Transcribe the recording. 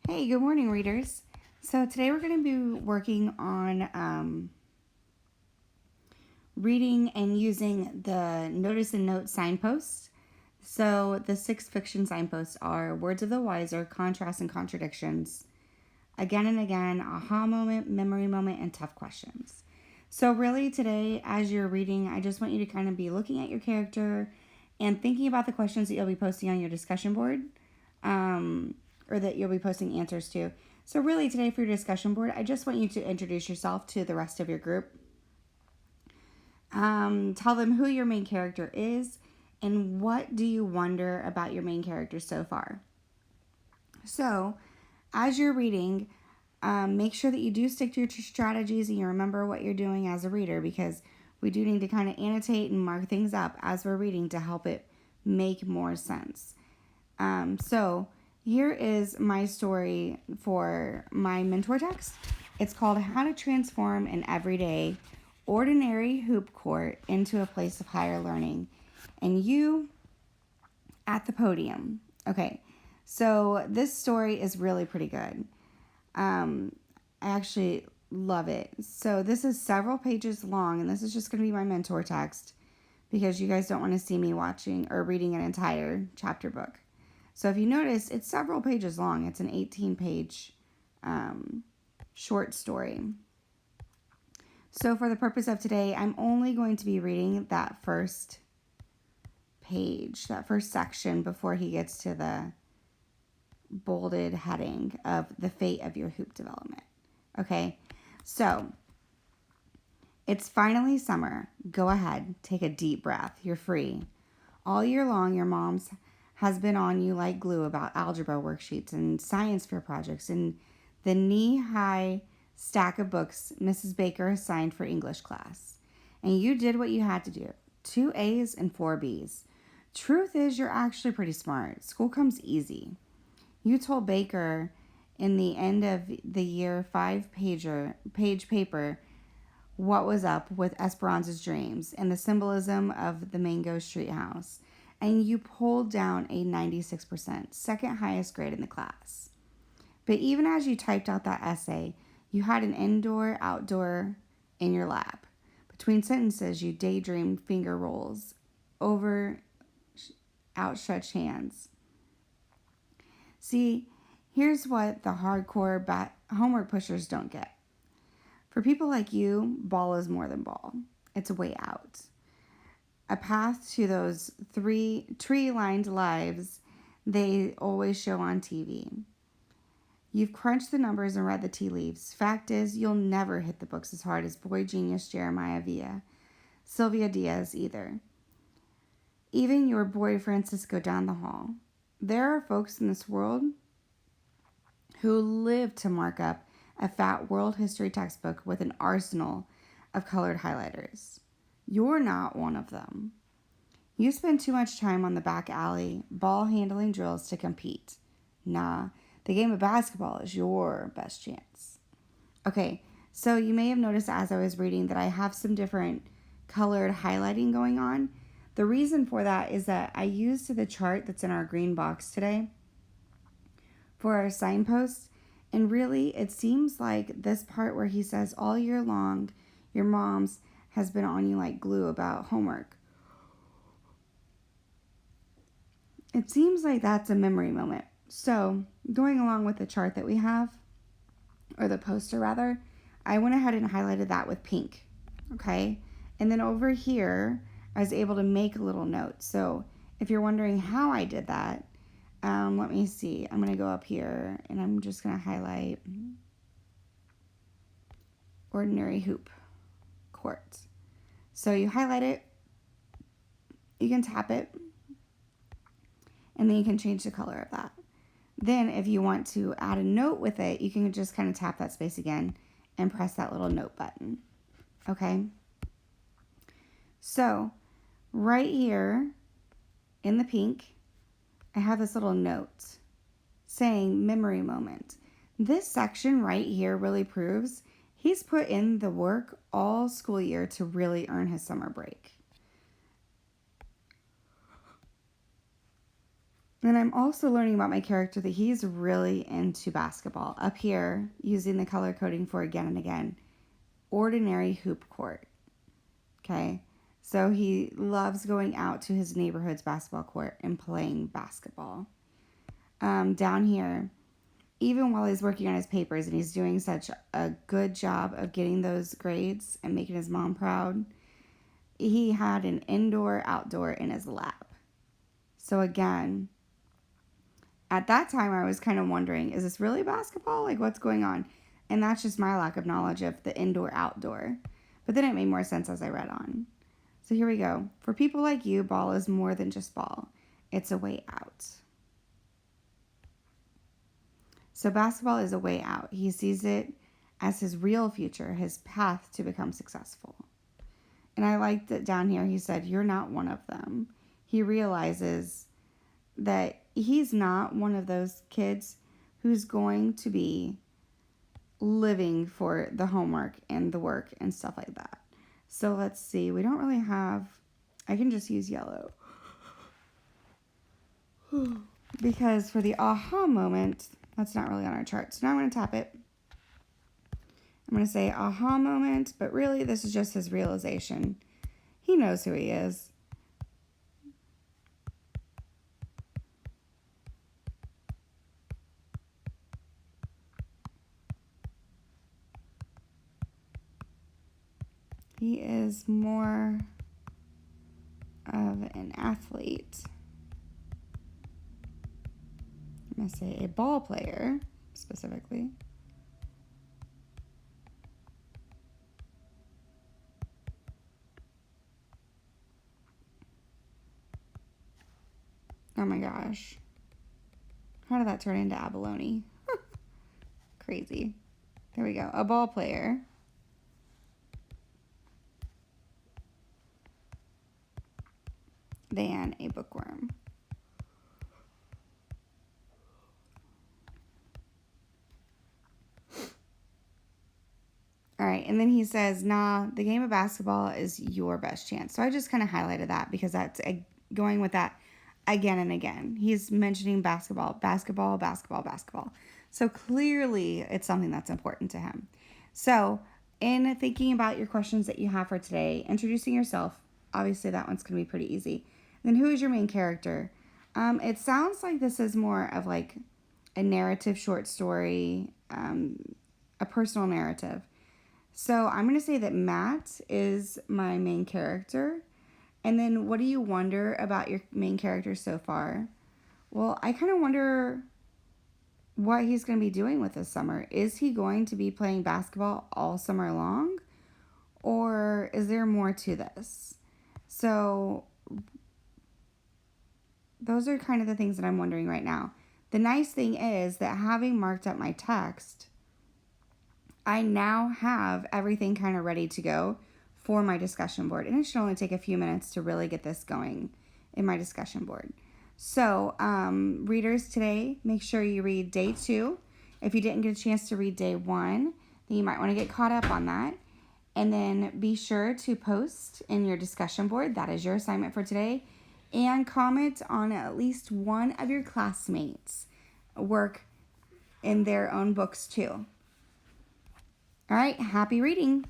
Hey, good morning, readers. So today we're going to be working on reading and using the notice and note signposts. So the 6 fiction signposts are words of the wiser, contrasts and contradictions, again and again, aha moment, memory moment, and tough questions. So really today, as you're reading, I just want you to kind of be looking at your character and thinking about the questions that you'll be posting on your discussion board. Or that you'll be posting answers to. So really today for your discussion board, I just want you to introduce yourself to the rest of your group. Tell them who your main character is and what do you wonder about your main character so far. So as you're reading, make sure that you do stick to your strategies and you remember what you're doing as a reader, because we do need to kind of annotate and mark things up as we're reading to help it make more sense. So here is my story for my mentor text. It's called How to Transform an Everyday Ordinary Hoop Court into a Place of Higher Learning. And you at the podium. Okay, so this story is really pretty good. I actually love it. So this is several pages long, and this is just going to be my mentor text because you guys don't want to see me watching or reading an entire chapter book. So if you notice, it's several pages long. It's an 18-page short story. So for the purpose of today, I'm only going to be reading that first page, that first section before he gets to the bolded heading of the fate of your hoop development. Okay, so it's finally summer. Go ahead, take a deep breath. You're free. All year long, your mom's has been on you like glue about algebra worksheets and science fair projects and the knee-high stack of books Mrs. Baker assigned for English class. And you did what you had to do. 2 A's and 4 B's. Truth is, you're actually pretty smart. School comes easy. You told Baker in the end of the year 5-page paper what was up with Esperanza's dreams and the symbolism of the Mango Street house. And you pulled down a 96%, second highest grade in the class. But even as you typed out that essay, you had an indoor-outdoor in your lap. Between sentences, you daydreamed finger rolls over outstretched hands. See, here's what the hardcore homework pushers don't get. For people like you, ball is more than ball. It's a way out. A path to those 3 tree-lined lives they always show on TV. You've crunched the numbers and read the tea leaves. Fact is, you'll never hit the books as hard as boy genius Jeremiah Villa, Sylvia Diaz either. Even your boy Francisco down the hall. There are folks in this world who live to mark up a fat world history textbook with an arsenal of colored highlighters. You're not one of them. You spend too much time on the back alley, ball handling drills to compete. Nah, the game of basketball is your best chance. Okay, so you may have noticed as I was reading that I have some different colored highlighting going on. The reason for that is that I used the chart that's in our green box today for our signposts. And really, it seems like this part where he says, all year long, your mom's has been on you like glue about homework. It seems like that's a memory moment. So, going along with the chart that we have, or the poster rather, I went ahead and highlighted that with pink. Okay? And then over here, I was able to make a little note. So, if you're wondering how I did that, let me see. I'm going to go up here and I'm just going to highlight ordinary hoop court. So you highlight it, you can tap it, and then you can change the color of that. Then if you want to add a note with it, you can just kind of tap that space again and press that little note button. Okay? So right here in the pink, I have this little note saying memory moment. This section right here really proves he's put in the work all school year to really earn his summer break. And I'm also learning about my character that he's really into basketball. Up here, using the color coding for again and again, ordinary hoop court. Okay, so he loves going out to his neighborhood's basketball court and playing basketball. Down here, even while he's working on his papers and he's doing such a good job of getting those grades and making his mom proud, he had an indoor-outdoor in his lap. So again, at that time I was kind of wondering, is this really basketball? Like, what's going on? And that's just my lack of knowledge of the indoor-outdoor. But then it made more sense as I read on. So here we go. For people like you, ball is more than just ball. It's a way out. So basketball is a way out. He sees it as his real future, his path to become successful. And I liked that down here he said, you're not one of them. He realizes that he's not one of those kids who's going to be living for the homework and the work and stuff like that. So let's see. We don't really have... I can just use yellow. Because for the aha moment, that's not really on our chart. So now I'm going to tap it. I'm going to say aha moment, but really this is just his realization. He knows who he is. He is more of an athlete. I'm going to say a ball player, specifically. Oh my gosh. How did that turn into abalone? Crazy. There we go. A ball player. Than a bookworm. All right, and then he says, nah, the game of basketball is your best chance. So I just kind of highlighted that because that's going with that again and again. He's mentioning basketball, basketball, basketball, basketball. So clearly it's something that's important to him. So in thinking about your questions that you have for today, introducing yourself, obviously that one's going to be pretty easy. Then who is your main character? It sounds like this is more of like a narrative short story, a personal narrative. So I'm going to say that Matt is my main character. And then what do you wonder about your main character so far? Well, I kind of wonder what he's going to be doing with this summer. Is he going to be playing basketball all summer long? Or is there more to this? So those are kind of the things that I'm wondering right now. The nice thing is that having marked up my text, I now have everything kind of ready to go for my discussion board. And it should only take a few minutes to really get this going in my discussion board. So, readers today, make sure you read day 2. If you didn't get a chance to read day 1, then you might want to get caught up on that. And then be sure to post in your discussion board. That is your assignment for today. And comment on at least one of your classmates' work in their own books too. All right, happy reading.